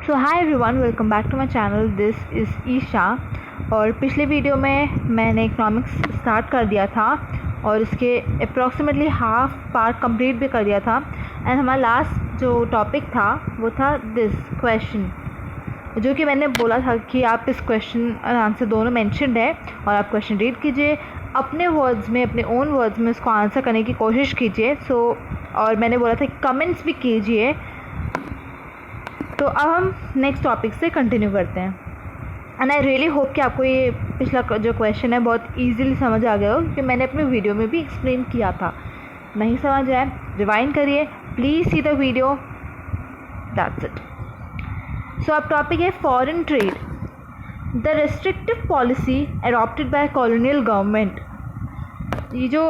So hi everyone, welcome back to my channel. This is Isha. और पिछले video में मैंने इकोनॉमिक्स स्टार्ट कर दिया था और इसके अप्रॉक्सीमेटली हाफ पार्ट कंप्लीट भी कर दिया था। एंड हमारा लास्ट जो टॉपिक था वो था दिस क्वेश्चन, जो कि मैंने बोला था कि आप इस क्वेश्चन और आंसर दोनों मेंशन्ड है और आप क्वेश्चन रीड कीजिए, अपने वर्ड्स में, अपने ओन वर्ड्स में उसको आंसर करने की कोशिश कीजिए। और मैंने बोला था कमेंट्स भी कीजिए। तो अब हम नेक्स्ट टॉपिक से कंटिन्यू करते हैं। एंड आई रियली होप कि आपको ये पिछला जो क्वेश्चन है बहुत इजीली समझ आ गया हो, क्योंकि मैंने अपने वीडियो में भी एक्सप्लेन किया था। नहीं समझ आए, रिवाइंड करिए, please see the video. That's it. So अब टॉपिक है foreign trade, the restrictive policy adopted by colonial government. ये जो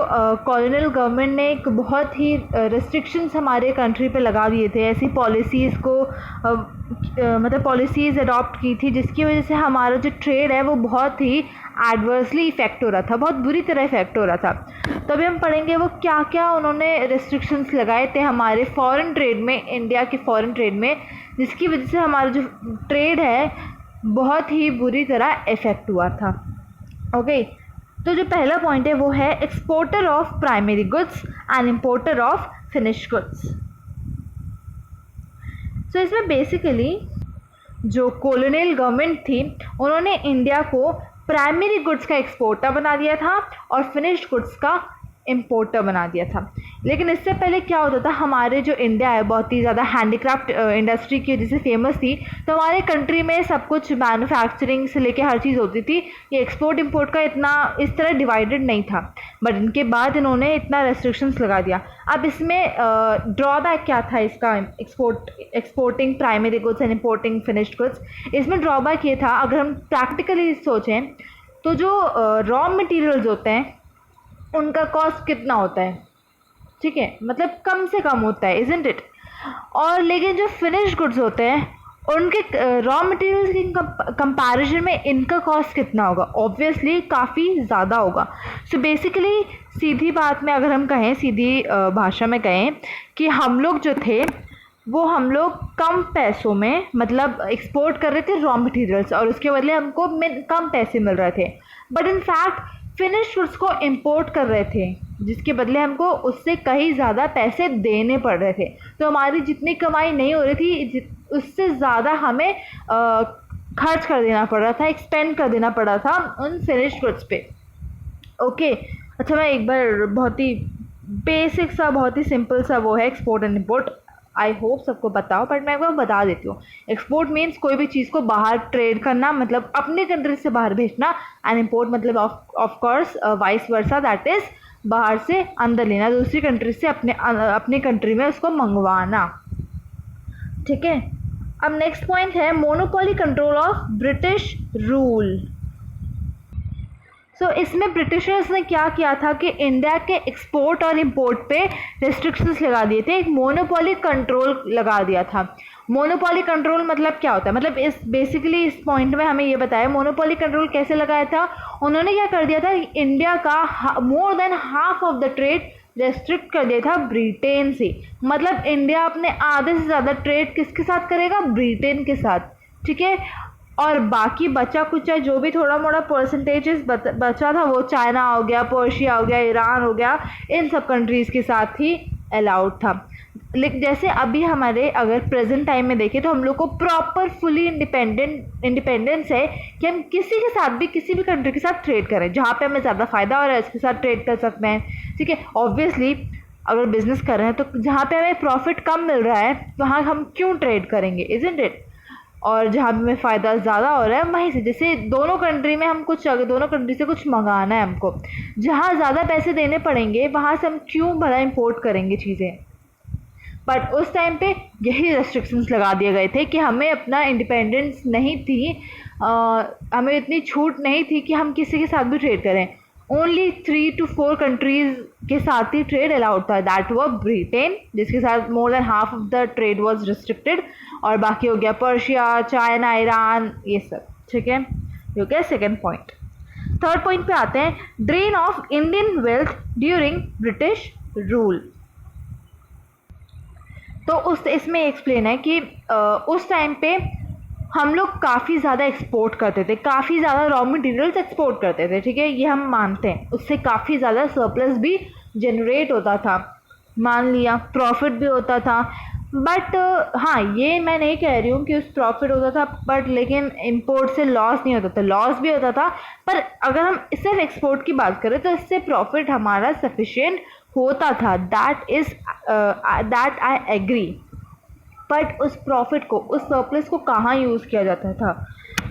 कॉलोनियल गवर्नमेंट ने एक बहुत ही रेस्ट्रिक्शंस हमारे कंट्री पे लगा दिए थे, ऐसी पॉलिसीज़ को मतलब पॉलिसीज़ अडॉप्ट की थी जिसकी वजह से हमारा जो ट्रेड है वो बहुत ही एडवर्सली इफ़ेक्ट हो रहा था, बहुत बुरी तरह इफ़ेक्ट हो रहा था। तो अभी हम पढ़ेंगे वो क्या क्या उन्होंने रेस्ट्रिक्शंस लगाए थे हमारे फॉरेन ट्रेड में, इंडिया के फॉरेन ट्रेड में, जिसकी वजह से हमारा जो ट्रेड है बहुत ही बुरी तरह इफ़ेक्ट हुआ था। ओके, तो जो पहला पॉइंट है वो है exporter of primary goods and importer of finish goods. So इसमें बेसिकली जो कॉलोनियल गवर्नमेंट थी उन्होंने इंडिया को प्राइमरी गुड्स का एक्सपोर्टर बना दिया था और फिनिश्ड गुड्स का इम्पोर्टर बना दिया था। लेकिन इससे पहले क्या होता था, हमारे जो इंडिया है बहुत ही ज़्यादा हैंडीक्राफ्ट इंडस्ट्री की वजह से फेमस थी, तो हमारे कंट्री में सब कुछ मैन्युफैक्चरिंग से लेके हर चीज़ होती थी। ये एक्सपोर्ट इंपोर्ट का इतना इस तरह डिवाइडेड नहीं था, बट इनके बाद इन्होंने इतना रेस्ट्रिक्शंस लगा दिया। अब इसमें ड्रॉबैक क्या था इसका, exporting primary goods and importing finished goods. इसमें ड्रॉबैक ये था, अगर हम प्रैक्टिकली सोचें तो जो रॉ मटेरियल्स होते हैं उनका कॉस्ट कितना होता है, ठीक है, मतलब कम से कम होता है, इज़न्ट इट। और लेकिन जो फिनिश गुड्स होते हैं उनके रॉ मटेरियल्स के कंपैरिजन में इनका कॉस्ट कितना होगा, ऑब्वियसली काफ़ी ज़्यादा होगा। सो बेसिकली सीधी बात में अगर हम कहें, सीधी भाषा में कहें कि हम लोग जो थे वो हम लोग कम पैसों में मतलब एक्सपोर्ट कर रहे थे रॉ मटेरियल्स और उसके बदले हमको कम पैसे मिल रहे थे। But in fact finish goods को इंपोर्ट कर रहे थे जिसके बदले हमको उससे कहीं ज़्यादा पैसे देने पड़ रहे थे। तो हमारी जितनी कमाई नहीं हो रही थी उससे ज़्यादा हमें खर्च कर देना पड़ रहा था, एक्सपेंड कर देना पड़ रहा था उन फिनिश गुड्स पे। ओके, अच्छा मैं एक बार बहुत ही बेसिक सा, बहुत ही सिंपल सा वो है export and import, I hope सबको पता हो, बट मैं एक बार बता देती हूँ। एक्सपोर्ट मीन्स कोई भी चीज़ को बाहर ट्रेड करना, मतलब अपने कंट्री से बाहर भेजना, एंड इम्पोर्ट मतलब of course vice versa, that is बाहर से अंदर लेना, दूसरी कंट्री से अपने कंट्री में उसको मंगवाना, ठीक है। अब नेक्स्ट पॉइंट है monopoly control of British rule. So इसमें ब्रिटिशर्स ने क्या किया था कि इंडिया के एक्सपोर्ट और इंपोर्ट पे रेस्ट्रिक्शंस लगा दिए थे, एक मोनोपोली कंट्रोल लगा दिया था। मोनोपोली कंट्रोल मतलब क्या होता है, मतलब इस बेसिकली इस पॉइंट में हमें ये बताया मोनोपोली कंट्रोल कैसे लगाया था। उन्होंने क्या कर दिया था, इंडिया का more than half of the trade restrict कर दिया था ब्रिटेन से। मतलब इंडिया अपने आधे से ज़्यादा ट्रेड किसके साथ करेगा, ब्रिटेन के साथ, ठीक है। और बाकी बचा कुचा जो भी थोड़ा मोड़ा परसेंटेजेस बचा था वो चाइना हो गया, पर्शिया हो गया, ईरान हो गया, इन सब कंट्रीज़ के साथ ही अलाउड था। लेकिन जैसे अभी हमारे अगर प्रेजेंट टाइम में देखें तो हम लोग को प्रॉपर फुली इंडिपेंडेंस है कि हम किसी के साथ भी, किसी भी कंट्री के साथ ट्रेड करें, जहाँ पे हमें ज़्यादा फ़ायदा हो रहा है उसके साथ ट्रेड कर सकते हैं, ठीक है। ऑब्वियसली अगर बिज़नेस कर रहे हैं तो जहाँ पे हमें प्रॉफिट कम मिल रहा है वहाँ हम क्यों ट्रेड करेंगे, इज़न्ट इट। और जहाँ भी हमें फ़ायदा ज़्यादा हो रहा है वहीं से, जैसे दोनों कंट्री में हम कुछ, अगर दोनों कंट्री से कुछ मंगाना है हमको, जहाँ ज़्यादा पैसे देने पड़ेंगे वहाँ से हम क्यों भला इंपोर्ट करेंगे चीज़ें। बट उस टाइम पे यही रेस्ट्रिक्शंस लगा दिए गए थे कि हमें अपना इंडिपेंडेंस नहीं थी, हमें इतनी छूट नहीं थी कि हम किसी के साथ भी ट्रेड करें। ओनली 3 to 4 कंट्रीज़ के साथ ही ट्रेड अलाउड था, दैट वो ब्रिटेन जिसके साथ more than half of the trade was restricted, और बाकी हो गया पर्शिया, चाइना, ईरान, ये सब, ठीक है। ये हो गया सेकेंड पॉइंट। थर्ड पॉइंट पे आते हैं, drain of Indian wealth during British rule. तो उस इसमें एक्सप्लेन है कि उस टाइम पे हम लोग काफ़ी ज़्यादा एक्सपोर्ट करते थे, काफ़ी ज़्यादा रॉ मटेरियल्स एक्सपोर्ट करते थे, ठीक है, ये हम मानते हैं। उससे काफ़ी ज़्यादा सरप्लस भी जनरेट होता था, मान लिया, प्रॉफिट भी होता था। बट हाँ, ये मैं नहीं कह रही हूँ कि उस प्रॉफिट होता था, बट लेकिन इंपोर्ट से लॉस नहीं होता था, लॉस भी होता था। पर अगर हम सिर्फ एक्सपोर्ट की बात करें तो इससे प्रॉफिट हमारा सफिशिएंट होता था, दैट आई एग्री। बट उस प्रॉफिट को, उस सरप्लस को कहाँ यूज़ किया जाता था?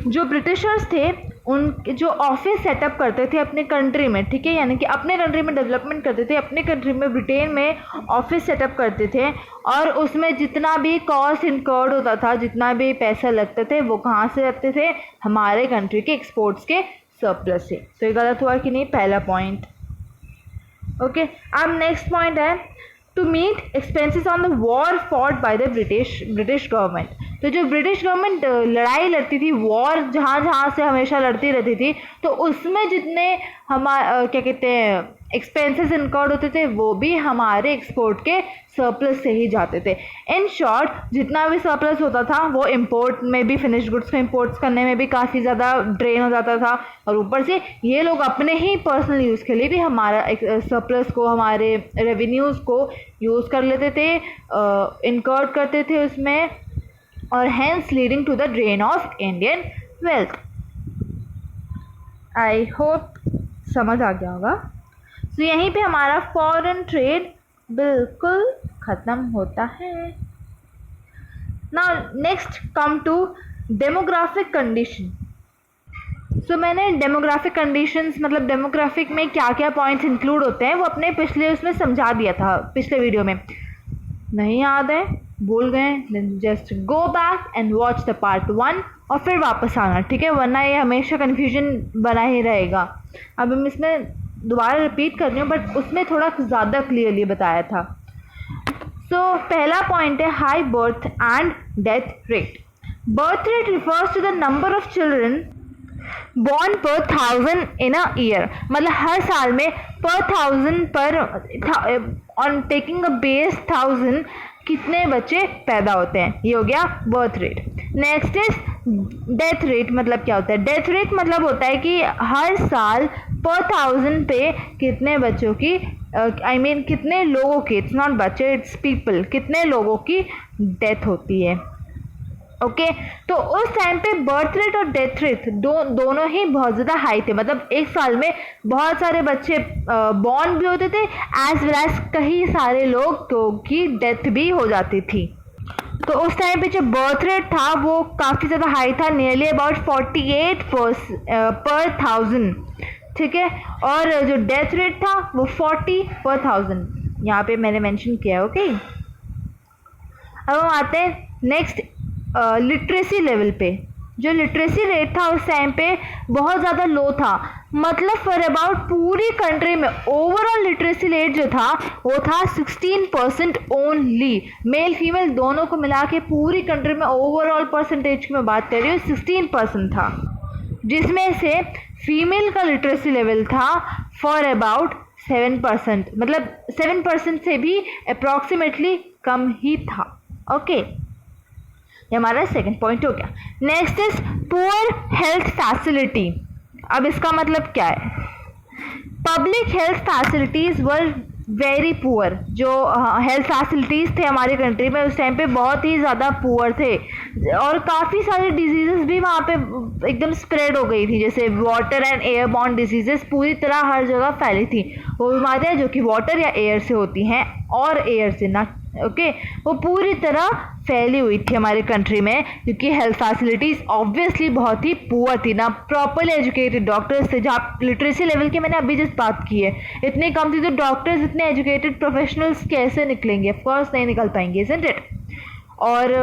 जो ब्रिटिशर्स थे उन जो ऑफिस सेटअप करते थे अपने कंट्री में, ठीक है, यानी कि अपने कंट्री में डेवलपमेंट करते थे, अपने कंट्री में ब्रिटेन में ऑफिस सेटअप करते थे, और उसमें जितना भी कॉस्ट इनकर्ड होता था, जितना भी पैसा लगते थे, वो कहाँ से लगते थे? हमारे कंट्री के एक्सपोर्ट्स के सरप्लस से। तो ये गलत हुआ कि नहीं? पहला पॉइंट। ओके, अब नेक्स्ट पॉइंट है to meet expenses on the war fought by the British government. तो जो ब्रिटिश गवर्नमेंट लड़ाई लड़ती थी, वॉर जहाँ जहाँ से हमेशा लड़ती रहती थी, तो उसमें जितने क्या कहते हैं एक्सपेंसेस इनकर्ड होते थे, वो भी हमारे एक्सपोर्ट के सरप्लस से ही जाते थे। इन शॉर्ट, जितना भी सरप्लस होता था वो इंपोर्ट में भी, फिनिश गुड्स को इंपोर्ट्स करने में भी काफ़ी ज़्यादा ड्रेन हो जाता था, और ऊपर से ये लोग अपने ही पर्सनल यूज़ के लिए भी हमारा सरप्लस को, हमारे रेवेन्यूज़ को यूज़ कर लेते थे, इनकर्ड करते थे उसमें, और hence leading to the drain of Indian wealth. I hope समझ आ गया होगा। तो यहीं पे हमारा फॉरेन ट्रेड बिल्कुल ख़त्म होता है। Now next come to demographic condition. So मैंने डेमोग्राफिक कंडीशंस, मतलब डेमोग्राफिक में क्या क्या पॉइंट्स इंक्लूड होते हैं, वो अपने पिछले उसमें समझा दिया था, पिछले वीडियो में। नहीं याद है, भूल गए, just go back and watch the part 1 और फिर वापस आना, ठीक है, वरना ये हमेशा कन्फ्यूजन बना ही रहेगा। अब हम इसमें दोबारा रिपीट कर रही हूँ, बट उसमें थोड़ा ज़्यादा क्लियरली बताया था। सो पहला पॉइंट है high birth and death rate. Birth rate refers to the number of children born per 1000 in a year, मतलब हर साल में पर 1000 पर ऑन टेकिंग अ बेस 1000 कितने बच्चे पैदा होते हैं, ये हो गया birth rate. Next is death rate. मतलब क्या होता है? डेथ रेट मतलब होता है कि हर साल पर 1000 पे कितने बच्चों की, कितने लोगों की, इट्स नॉट बच्चे, इट्स पीपल, कितने लोगों की डेथ होती है। ओके, तो उस टाइम पे बर्थ रेट और डेथ रेट दोनों ही बहुत ज़्यादा हाई थे, मतलब एक साल में बहुत सारे बच्चे बॉर्न भी होते थे, एज वेल एज कई सारे लोग की डेथ भी हो जाती थी। तो उस टाइम पे जो बर्थ रेट था वो काफ़ी ज़्यादा हाई था, नियरली अबाउट 48 पर 1000, ठीक है, और जो डेथ रेट था वो 40 पर 1000 यहाँ पे मैंने मेंशन किया है। ओके, अब हम आते हैं नेक्स्ट लिटरेसी लेवल पे। जो लिटरेसी रेट था उस टाइम पे बहुत ज़्यादा लो था, मतलब फॉर अबाउट पूरी कंट्री में ओवरऑल लिटरेसी रेट जो था वो था 16% ओनली। मेल फीमेल दोनों को मिला के पूरी कंट्री में ओवरऑल परसेंटेज की मैं बात कर रही हूँ 16% था, जिसमें से फीमेल का लिटरेसी लेवल था फॉर अबाउट 7%, मतलब 7% से भी अप्रॉक्सीमेटली कम ही था। ओके, ये हमारा सेकंड पॉइंट हो गया। Next is poor health facility. अब इसका मतलब क्या है? Public health facilities were very poor. जो हेल्थ फैसिलिटीज़ थे हमारी कंट्री में उस टाइम पे बहुत ही ज़्यादा पुअर थे, और काफ़ी सारी डिजीज़ेस भी वहाँ पे एकदम स्प्रेड हो गई थी, जैसे वाटर एंड एयरबॉर्न डिजीज़ेस पूरी तरह हर जगह फैली थी। वो बीमारियाँ जो कि वाटर या एयर से होती हैं, और एयर से ना, ओके, वो पूरी तरह फैली हुई थी हमारी कंट्री में, क्योंकि हेल्थ फैसिलिटीज़ ऑब्वियसली बहुत ही पुअर थी, ना प्रॉपरली एजुकेटेड डॉक्टर्स थे। जहाँ लिटरेसी लेवल की मैंने अभी जस्ट बात की है, इतनी कम थी, तो डॉक्टर्स इतने एजुकेटेड प्रोफेशनल्स कैसे निकलेंगे? ऑफकोर्स नहीं निकल पाएंगे, इज़न्ट इट। और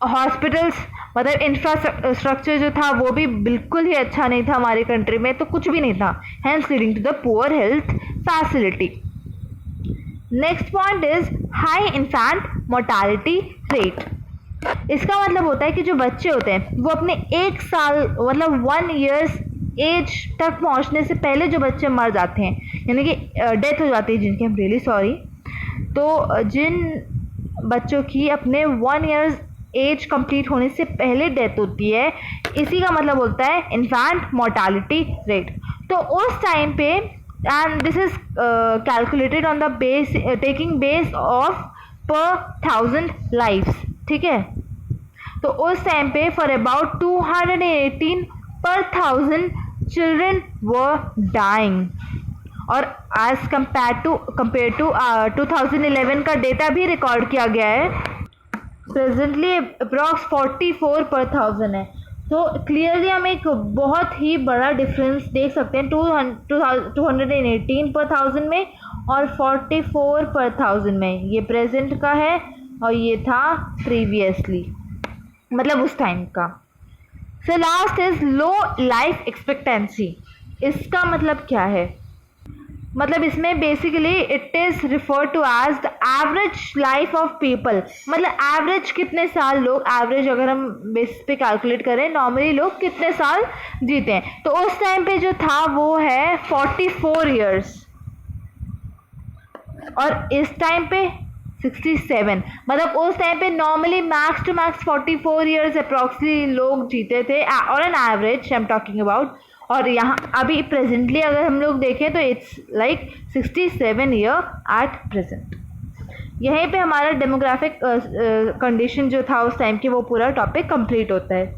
हॉस्पिटल्स, मतलब इंफ्रास्ट्रक्चर जो था वो भी बिल्कुल ही अच्छा नहीं था हमारी कंट्री में, तो कुछ भी नहीं था, hence leading to the poor health facility. Next point is high infant mortality rate. इसका मतलब होता है कि जो बच्चे होते हैं वो अपने 1 साल, मतलब 1 ईयर्स एज तक पहुंचने से पहले जो बच्चे मर जाते हैं, यानी कि डेथ हो जाती है जिनकी, आई एम रियली सॉरी, तो जिन बच्चों की अपने 1 ईयर्स एज कंप्लीट होने से पहले डेथ होती है, इसी का मतलब होता है इन्फेंट मोर्टालिटी रेट। तो उस टाइम पे, and this is calculated on the base, taking base of पर 1000 लाइफ्स, ठीक है। तो उस टाइम पे फॉर अबाउट 218 पर 1000 चिल्ड्रन वर डाइंग, और एज कंपेयर टू 2011 का डेटा भी रिकॉर्ड किया गया है, प्रेजेंटली अप्रॉक्स 44 पर 1000 है। तो क्लियरली हम एक बहुत ही बड़ा डिफरेंस देख सकते हैं 218 पर 1000 में और 44 पर 1000 में। ये प्रेजेंट का है और ये था प्रीवियसली, मतलब उस टाइम का। So last is low life expectancy. इसका मतलब क्या है? मतलब इसमें basically it is refer to as the average life of people, मतलब एवरेज कितने साल लोग, एवरेज अगर हम बेसिस पे कैलकुलेट करें नॉर्मली लोग कितने साल जीते हैं, तो उस टाइम पे जो था वो है 44 ईयर्स, और इस टाइम पे 67। मतलब उस टाइम पे normally max to max 44 years approximately लोग जीते थे, और an average I am talking about. और यहाँ अभी प्रेजेंटली अगर हम लोग देखें तो it's like 67 year at present. यहीं पे हमारा डेमोग्राफिक कंडीशन जो था उस टाइम की वो पूरा टॉपिक कंप्लीट होता है।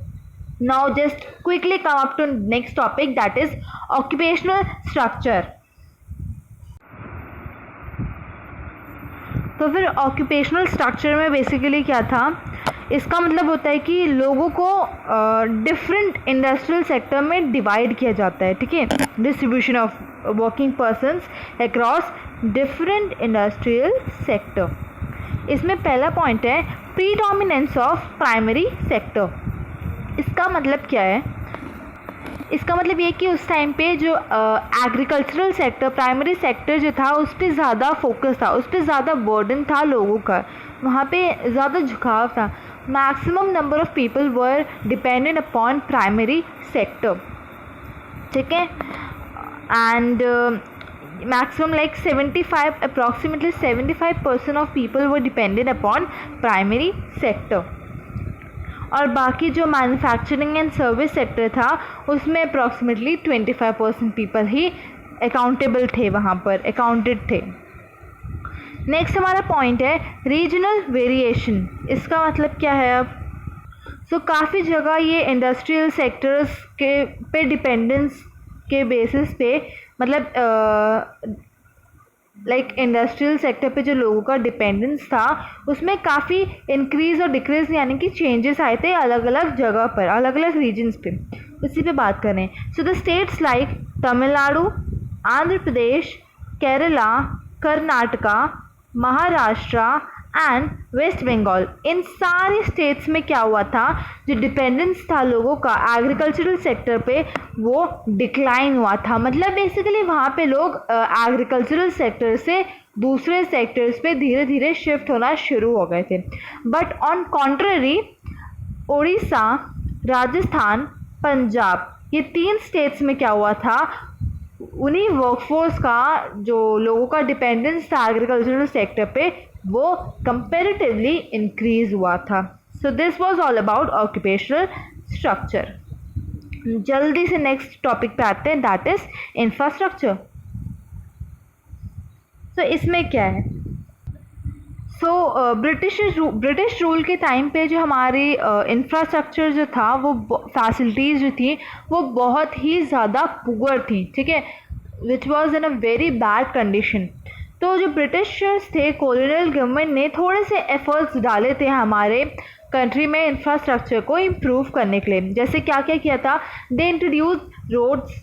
Now just quickly come up to next topic, that is occupational structure. तो फिर ऑक्यूपेशनल स्ट्रक्चर में बेसिकली क्या था, इसका मतलब होता है कि लोगों को डिफरेंट इंडस्ट्रियल सेक्टर में डिवाइड किया जाता है, ठीक है। Distribution of working persons across different industrial sector. इसमें पहला पॉइंट है प्रीडोमिनेंस ऑफ प्राइमरी सेक्टर। इसका मतलब क्या है? इसका मतलब ये कि उस टाइम पे जो एग्रीकल्चरल सेक्टर, प्राइमरी सेक्टर जो था उस पर ज़्यादा फोकस था, उस पर ज़्यादा बर्डन था लोगों का, वहाँ पे ज़्यादा झुकाव था। Maximum number of people were dependent upon primary sector, ठीक है। And maximum like 75, approximately 75% of people were dependent upon primary sector. और बाकी जो मैन्युफैक्चरिंग एंड सर्विस सेक्टर था उसमें अप्रॉक्सीमेटली 25% पीपल ही अकाउंटेबल थे, वहाँ पर अकाउंटेड थे। नेक्स्ट हमारा पॉइंट है रीजनल वेरिएशन। इसका मतलब क्या है? अब काफ़ी जगह ये इंडस्ट्रियल सेक्टर्स के पे डिपेंडेंस के बेसिस पे, मतलब लाइक इंडस्ट्रियल सेक्टर पे जो लोगों का डिपेंडेंस था उसमें काफ़ी इंक्रीज़ और डिक्रीज़ यानी कि चेंजेस आए थे अलग अलग जगह पर, अलग अलग रीजन्स पे। इसी पे बात करें। So the states like Tamil Nadu, Andhra Pradesh, Kerala, Karnataka, Maharashtra and west Bengal, इन सारे स्टेट्स में क्या हुआ था, जो डिपेंडेंस था लोगों का एग्रीकल्चरल सेक्टर पे वो डिक्लाइन हुआ था। मतलब बेसिकली वहाँ पे लोग एग्रीकल्चरल सेक्टर से दूसरे सेक्टर्स पे धीरे धीरे शिफ्ट होना शुरू हो गए थे। But on contrary Orissa, Rajasthan, Punjab, ये 3 स्टेट्स में क्या हुआ था, उन्हीं वर्कफोर्स का जो लोगों का डिपेंडेंस था एग्रीकल्चरल सेक्टर पे वो कंपैरेटिवली इंक्रीज हुआ था। So this was all about occupational structure. जल्दी से नेक्स्ट टॉपिक पे आते हैं, दैट इज इंफ्रास्ट्रक्चर। सो इसमें क्या है? ब्रिटिश रूल के टाइम पे जो हमारी इंफ्रास्ट्रक्चर जो था वो फैसिलिटीज़ जो थी वो बहुत ही ज़्यादा पुअर थी, ठीक है, which was in a very bad condition. तो जो ब्रिटिशर्स थे, कॉलोनियल गवर्नमेंट ने थोड़े से एफर्ट्स डाले थे हमारे कंट्री में इंफ्रास्ट्रक्चर को इम्प्रूव करने के लिए। जैसे क्या क्या किया था? They introduce roads,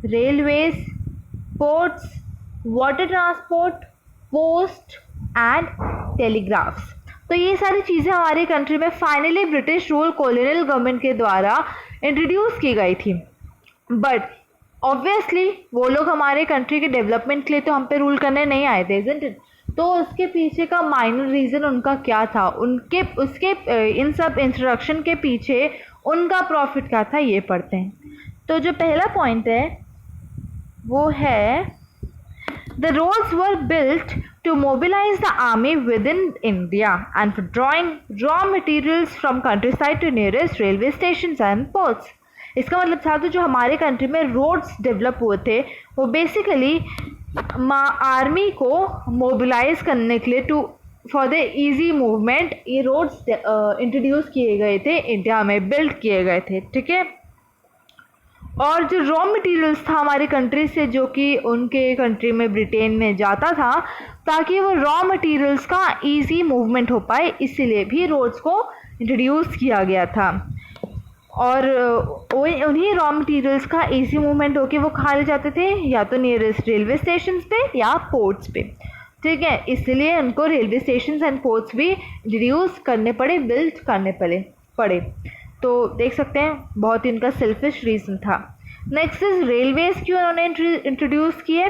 railways, ports, water transport, post and telegraphs. तो ये सारी चीज़ें हमारे कंट्री में finally British rule colonial government के द्वारा इंट्रोड्यूस की गई थी। बट ऑब्वियसली वो लोग हमारे कंट्री के डेवलपमेंट के लिए तो हम पे रूल करने नहीं आए थे, इज़न्ट इट? तो उसके पीछे का माइनर रीज़न उनका क्या था, उसके इन सब इंट्रोडक्शन के पीछे उनका प्रॉफिट क्या था, ये पढ़ते हैं। तो जो पहला पॉइंट है वो है the roads were built to mobilize the army within India and for drawing raw materials from countryside to nearest railway stations and ports. इसका मतलब था तो जो हमारे कंट्री में रोड्स डेवलप हुए थे वो बेसिकली आर्मी को मोबिलाइज करने के लिए to for the easy movement ये रोड्स इंट्रोड्यूस किए गए थे, इंडिया में बिल्ड किए गए थे, ठीक है। और जो रॉ मटेरियल्स था हमारी कंट्री से जो कि उनके कंट्री में ब्रिटेन में जाता था ताकि वो रॉ मटेरियल्स का इजी मूवमेंट हो पाए, इसीलिए भी रोड्स को इंट्रोड्यूस किया गया था। और उन्हीं रॉ मटेरियल्स का इजी मूवमेंट होके वो कहाँ ले जाते थे, या तो नियरेस्ट रेलवे स्टेशन पे या पोर्ट्स पे, ठीक है। इसलिए उनको रेलवे स्टेशन एंड पोर्ट्स भी इंट्रोड्यूस करने पड़े, बिल्ड करने पड़े। तो देख सकते हैं बहुत ही उनका सेल्फिश रीज़न था। नेक्स्ट इज रेलवेज क्यों उन्होंने इंट्रोड्यूस किए,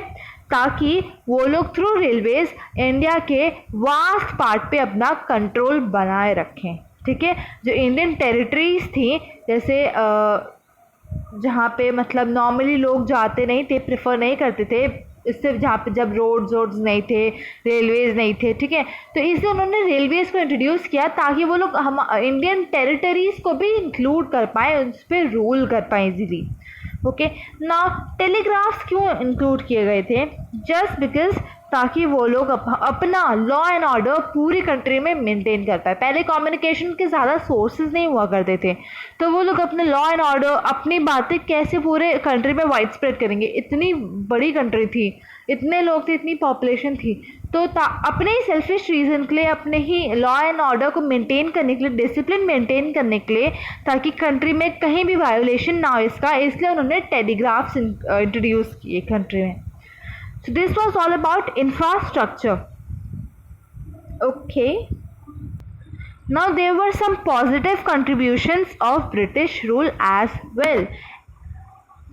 ताकि वो लोग थ्रू रेलवेज इंडिया के वास्ट पार्ट पे अपना कंट्रोल बनाए रखें, ठीक है। जो इंडियन टेरिटरीज थी जैसे जहाँ पे मतलब नॉर्मली लोग जाते नहीं थे, प्रेफर नहीं करते थे, इससे जहाँ पे जब रोड्स नहीं थे, रेलवेज़ नहीं थे, ठीक है, तो इसलिए उन्होंने रेलवेज़ को इंट्रोड्यूस किया ताकि वो लोग हम इंडियन टेरिटरीज़ को भी इंक्लूड कर पाएँ, उस पर रूल कर पाएँ इजीली। ओके ना, टेलीग्राफ्स क्यों इंक्लूड किए गए थे, जस्ट बिकॉज ताकि वो लोग अपना लॉ एंड ऑर्डर पूरी कंट्री में मेंटेन कर पाए। पहले कम्युनिकेशन के ज़्यादा सोर्सेज नहीं हुआ करते थे, तो वो लोग अपने लॉ एंड ऑर्डर, अपनी बातें कैसे पूरे कंट्री में वाइड स्प्रेड करेंगे। इतनी बड़ी कंट्री थी, इतने लोग थे, इतनी पॉपुलेशन थी, तो अपने ही सेल्फिश रीज़न के लिए, अपने ही लॉ एंड ऑर्डर को मेंटेन करने के लिए, डिसिप्लिन मेंटेन करने के लिए, ताकि कंट्री में कहीं भी वायोलेशन ना हो इसका, इसलिए उन्होंने टेलीग्राफ्स इंट्रोड्यूस किए कंट्री में। So this was all about infrastructure. Okay. Now there were some positive contributions of British rule as well.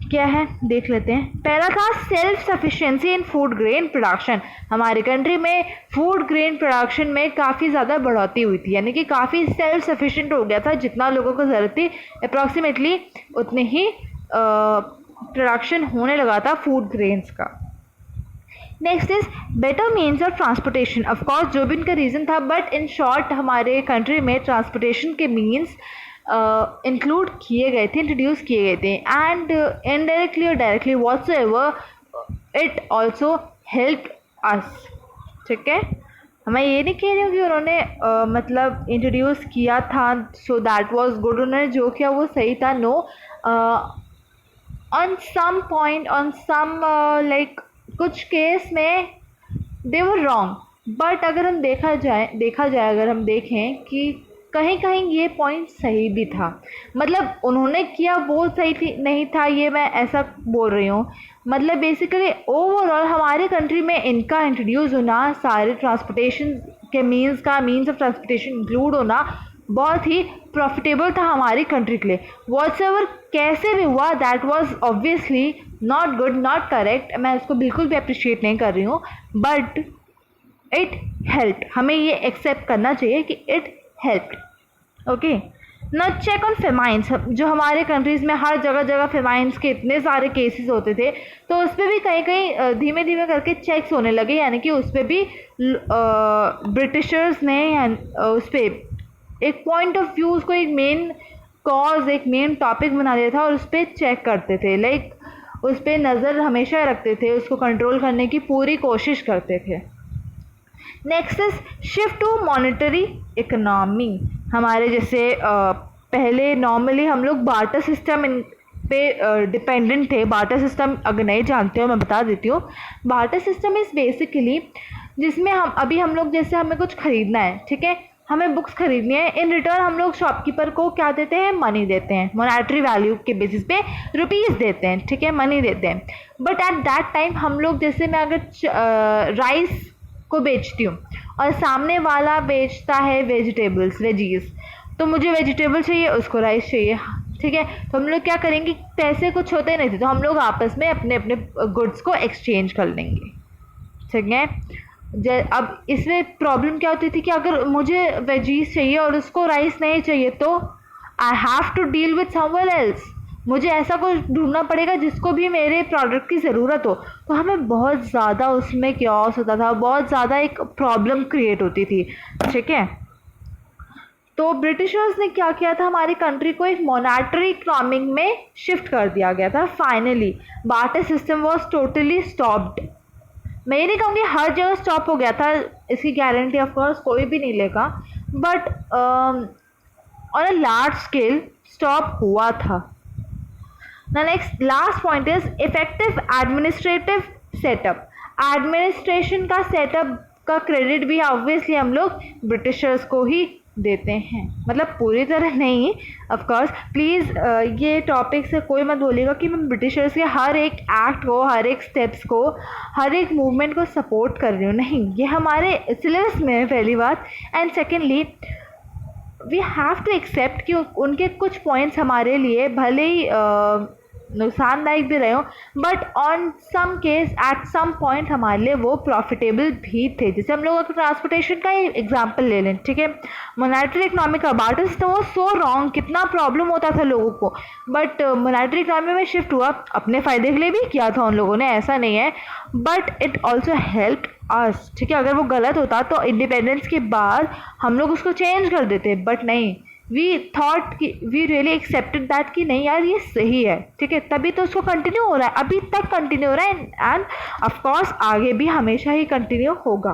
क्या है देख लेते हैं। पहला था सेल्फ सफिशिएंसी इन फूड ग्रेन प्रोडक्शन। हमारे कंट्री में फूड ग्रेन प्रोडक्शन में काफ़ी ज़्यादा बढ़ोतरी हुई थी, यानी कि काफ़ी सेल्फ सफिशिएंट हो गया था, जितना लोगों को ज़रूरत थी अप्रॉक्सीमेटली उतने ही प्रोडक्शन होने लगा था फूड ग्रेन्स का। Next is better means of transportation. Of course जो भी इनका रीज़न था, बट इन शॉर्ट हमारे कंट्री में ट्रांसपोर्टेशन के मीन्स इंक्लूड किए गए थे, इंट्रोड्यूस किए गए थे, एंड इनडायरेक्टली और directly whatsoever it also help us, ठीक है। मैं ये नहीं कह रही हूँ कि उन्होंने मतलब इंट्रोड्यूस किया था सो दैट वाज गुड, उन्होंने जो किया वो सही था, no, on some point, on some like कुछ केस में दे वर रॉन्ग, बट अगर हम देखा जाए अगर हम देखें कि कहीं कहीं ये पॉइंट सही भी था, मतलब उन्होंने किया वो सही थी नहीं था, ये मैं ऐसा बोल रही हूँ। मतलब बेसिकली ओवरऑल हमारे कंट्री में इनका इंट्रोड्यूस होना, सारे ट्रांसपोर्टेशन के मीन्स ऑफ ट्रांसपोर्टेशन इंक्लूड होना बहुत ही प्रॉफिटेबल था हमारी कंट्री के लिए। व्हाटसएवर कैसे भी हुआ that was obviously not good, not correct, मैं उसको बिल्कुल भी अप्रिशिएट नहीं कर रही हूँ, बट इट हेल्प, हमें ये एक्सेप्ट करना चाहिए कि इट हेल्प। ओके ना, चेक ऑन फेमाइंस। जो हमारे कंट्रीज़ में हर जगह फेमाइंस के इतने सारे केसेस होते थे, तो उस पर भी कहीं कहीं धीमे धीमे करके चेक्स होने लगे, यानी कि उस पर भी ब्रिटिशर्स ने उस पर एक पॉइंट ऑफ व्यू, उसको एक मेन कॉज, एक मेन टॉपिक बना दिया था और उस पर चेक करते थे, लाइक उस पर नज़र हमेशा रखते थे, उसको कंट्रोल करने की पूरी कोशिश करते थे। Next is shift to monetary economy. हमारे जैसे पहले नॉर्मली हम लोग बार्टर सिस्टम पे डिपेंडेंट थे। बार्टर सिस्टम अगर नहीं जानते हो मैं बता देती हूँ। बार्टर सिस्टम इज़ बेसिकली जिसमें हम लोग जैसे हमें कुछ ख़रीदना है, ठीक है, हमें बुक्स खरीदनी है, इन रिटर्न हम लोग शॉपकीपर को क्या देते हैं, मनी देते हैं, मॉनेटरी वैल्यू के बेसिस पे रुपीज़ देते हैं, ठीक है, मनी देते हैं। बट एट दैट टाइम हम लोग जैसे मैं अगर राइस को बेचती हूँ और सामने वाला बेचता है वेजीज, तो मुझे वेजिटेबल चाहिए, उसको राइस चाहिए, ठीक है, तो हम लोग क्या करेंगे, पैसे कुछ होते नहीं थे, तो हम लोग आपस में अपने अपने गुड्स को एक्सचेंज कर लेंगे, ठीक है। अब इसमें प्रॉब्लम क्या होती थी कि अगर मुझे वेजीज चाहिए और उसको राइस नहीं चाहिए, तो I have to deal with someone else, मुझे ऐसा कुछ ढूंढना पड़ेगा जिसको भी मेरे प्रोडक्ट की ज़रूरत हो। तो हमें बहुत ज़्यादा उसमें क्योस होता था, बहुत ज़्यादा एक प्रॉब्लम क्रिएट होती थी, ठीक है। तो ब्रिटिशर्स ने क्या किया था, हमारी कंट्री को एक मॉनेटरी इकोनॉमिक में शिफ्ट कर दिया गया था finally. Barter system was totally stopped. मैं ये नहीं कहूँगी हर जगह स्टॉप हो गया था, इसकी गारंटी ऑफ कोर्स कोई भी नहीं लेगा, but on a large scale stop हुआ था। The next last point is effective administrative setup. Administration का सेटअप का क्रेडिट भी ऑब्वियसली हम लोग ब्रिटिशर्स को ही देते हैं, मतलब पूरी तरह नहीं ऑफ कोर्स। प्लीज़ ये टॉपिक से कोई मत बोलिएगा कि मैं ब्रिटिशर्स के हर एक एक्ट को, हर एक स्टेप्स को, हर एक मूवमेंट को सपोर्ट कर रही हूँ, नहीं। ये हमारे सिलेबस में है पहली बात, and secondly we have to accept कि उनके कुछ पॉइंट्स हमारे लिए भले ही नुकसानदायक भी रहे हो, but on some case at some point हमारे लिए वो प्रॉफिटेबल भी थे। जैसे हम लोग ट्रांसपोर्टेशन का ही एग्जांपल ले लें, ठीक है। मॉनेटरी इकोनॉमी का बार्टर सिस्टम वो सो रॉन्ग, कितना प्रॉब्लम होता था लोगों को, बट मॉनेटरी इकोनॉमी में शिफ्ट हुआ, अपने फ़ायदे के लिए भी किया था उन लोगों ने, ऐसा नहीं है, बट इट ऑल्सो हेल्प्ड अस, ठीक है। अगर वो गलत होता तो इंडिपेंडेंस के बाद हम लोग उसको चेंज कर देते, बट नहीं, वी थॉट कि वी रियली एक्सेप्टेड दैट कि नहीं यार ये सही है, ठीक है। तभी तो उसको कंटिन्यू हो रहा है, अभी तक कंटिन्यू हो रहा है, एंड ऑफ कोर्स आगे भी हमेशा ही कंटिन्यू होगा।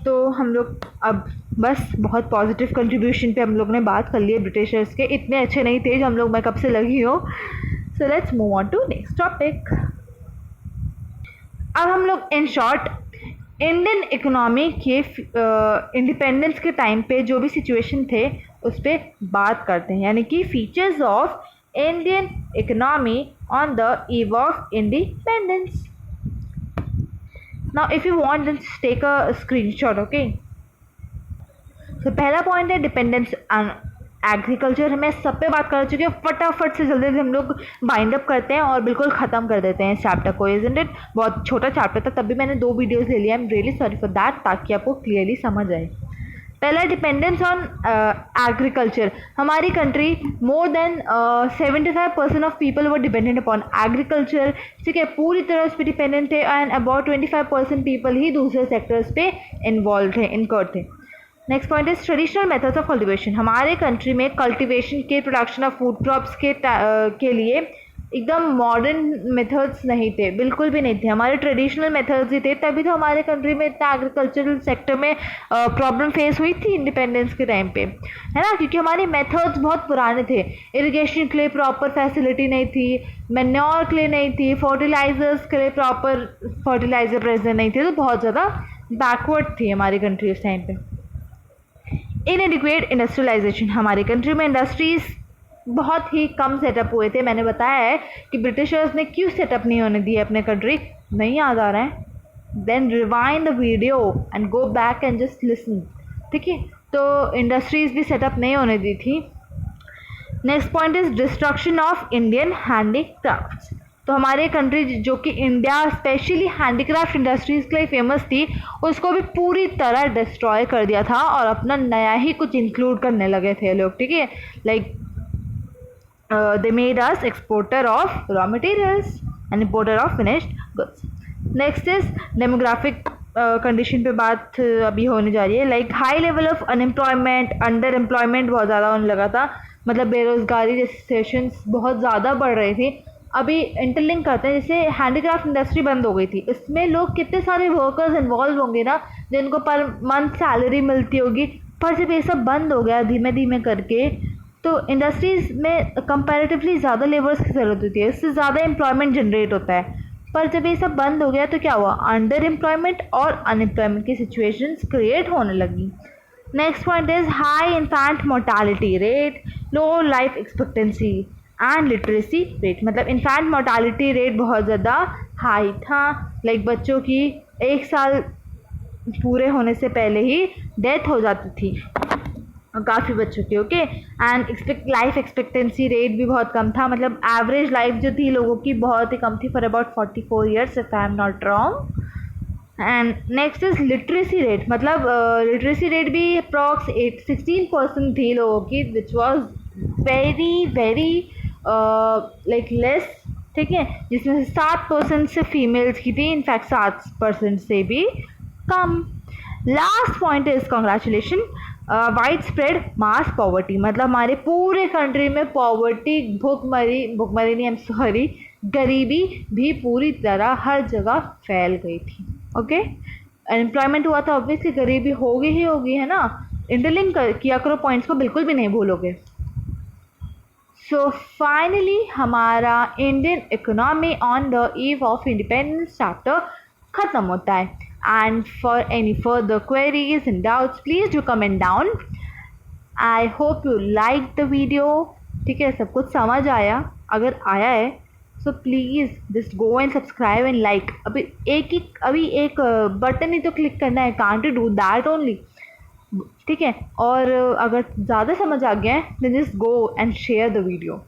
तो हम लोग अब बस बहुत पॉजिटिव कंट्रीब्यूशन पे हम लोग ने बात कर ली है ब्रिटिशर्स के, इतने अच्छे नहीं थे जो हम लोग मैं कब से लगी हो। So let's move on to next topic. अब हम लोग इन शॉर्ट इंडियन इकोनॉमी के इंडिपेंडेंस के टाइम पे जो भी सिचुएशन थे उस पर बात करते हैं, यानी कि features of Indian economy on the eve of independence. Now if you want then take a screenshot, okay. तो पहला पॉइंट है डिपेंडेंस ऑन एग्रीकल्चर। मैं सब पे बात कर चुकी हूँ, फटाफट से जल्दी से हम लोग बाइंड अप करते हैं और बिल्कुल ख़त्म कर देते हैं इस चैप्टर को, इज़न्ट इट। बहुत छोटा चैप्टर था, तब भी मैंने 2 वीडियोस ले लिया, I am really sorry for that, ताकि आपको क्लियरली समझ आए। पहला डिपेंडेंस ऑन एग्रीकल्चर। हमारी country more than 75% of people were dependent upon agriculture, ठीक है, पूरी तरह उस पर डिपेंडेंट थे, एंड अबाउट 25% पीपल ही दूसरे सेक्टर्स पे इन्वॉल्व थे, इनकर्ड थे। Next point is traditional methods of cultivation. हमारे कंट्री में कल्टीवेशन के, प्रोडक्शन ऑफ फूड क्रॉप्स के लिए एकदम मॉडर्न मेथड्स नहीं थे, बिल्कुल भी नहीं थे, हमारे ट्रेडिशनल मेथड्स ही थे। तभी तो हमारे कंट्री में इतना एग्रीकल्चरल सेक्टर में प्रॉब्लम फेस हुई थी इंडिपेंडेंस के टाइम पे, है ना, क्योंकि हमारे मेथड्स बहुत पुराने थे। इरिगेशन के लिए प्रॉपर फैसिलिटी नहीं थी, मैन्योर के लिए नहीं थी, फर्टिलाइजर्स के लिए प्रॉपर फर्टिलाइजर प्रेजेंट नहीं थे, तो बहुत ज़्यादा बैकवर्ड थी हमारी कंट्री उस टाइम पे। Inadequate industrialisation. हमारी कंट्री में इंडस्ट्रीज़ बहुत ही कम सेटअप हुए थे। मैंने बताया है कि ब्रिटिशर्स ने क्यों सेटअप नहीं होने दिए अपने कंट्री, नहीं याद आ रहा है, then rewind the video and go back and just listen, ठीक है। तो इंडस्ट्रीज़ भी सेटअप नहीं होने दी थी। Next point is destruction of Indian handicrafts. तो हमारे कंट्री जो कि इंडिया स्पेशली हैंडीक्राफ्ट इंडस्ट्रीज़ के लिए फेमस थी, उसको भी पूरी तरह डिस्ट्रॉय कर दिया था और अपना नया ही कुछ इंक्लूड करने लगे थे लोग, ठीक है। Like they made us exporter of raw materials and importer of finished goods. Next is demographic condition पे बात अभी होने जा रही है। Like high level of unemployment, under employment बहुत ज़्यादा होने लगा था, मतलब बेरोज़गारी जैसी सिचुएशंस बहुत ज़्यादा बढ़ रही थी। अभी इंटरलिंक करते हैं, जैसे हैंडीक्राफ्ट इंडस्ट्री बंद हो गई थी, इसमें लोग कितने सारे वर्कर्स इन्वॉल्व होंगे ना, जिनको पर मंथ सैलरी मिलती होगी, पर जब ये सब बंद हो गया धीमे धीमे करके, तो इंडस्ट्रीज़ में कंपैरेटिवली ज़्यादा लेबर्स की ज़रूरत होती है, इससे ज़्यादा एम्प्लॉयमेंट जनरेट होता है। पर जब ये सब बंद हो गया तो क्या हुआ, अंडर एम्प्लॉयमेंट और अनएम्प्लॉयमेंट की सिचुएशंस क्रिएट होने लगी। Next point is high infant mortality rate, low life expectancy and literacy rate. मतलब इन्फेंट मोर्टालिटी रेट बहुत ज़्यादा हाई था, लाइक बच्चों की 1 साल पूरे होने से पहले ही डेथ हो जाती थी काफ़ी बच्चों की, okay. And life expectancy rate भी बहुत कम था, मतलब एवरेज लाइफ जो थी लोगों की बहुत ही कम थी, for about 44 years if I am not wrong. And next is literacy rate, मतलब लिटरेसी रेट भी अप्रॉक्स 16% थी लोगों की, which was very very like less, ठीक है, जिसमें से 7% से फीमेल्स की थी, इनफैक्ट 7% से भी कम। Last point is congratulation, wide spread mass poverty, मतलब हमारे पूरे कंट्री में पॉवर्टी, भुखमरी नहीं, आई एम सॉरी, गरीबी भी पूरी तरह हर जगह फैल गई थी। ओके, अनएम्प्लॉयमेंट हुआ था, ऑब्वियसली गरीबी होगी ही होगी, है ना। इंटरलिंक किया करो पॉइंट्स को, बिल्कुल भी नहीं भूलोगे। सो फाइनली हमारा Indian economy on the eve of independence chapter ख़त्म होता है। And for any further queries and doubts please do comment down. I hope you like the video, ठीक है, सब कुछ समझ आया, अगर आया है so please just go and subscribe and like. अभी एक बटन ही तो क्लिक करना है, can't you do that only, ठीक है। और अगर ज़्यादा समझ आ गया है then just go and share the video.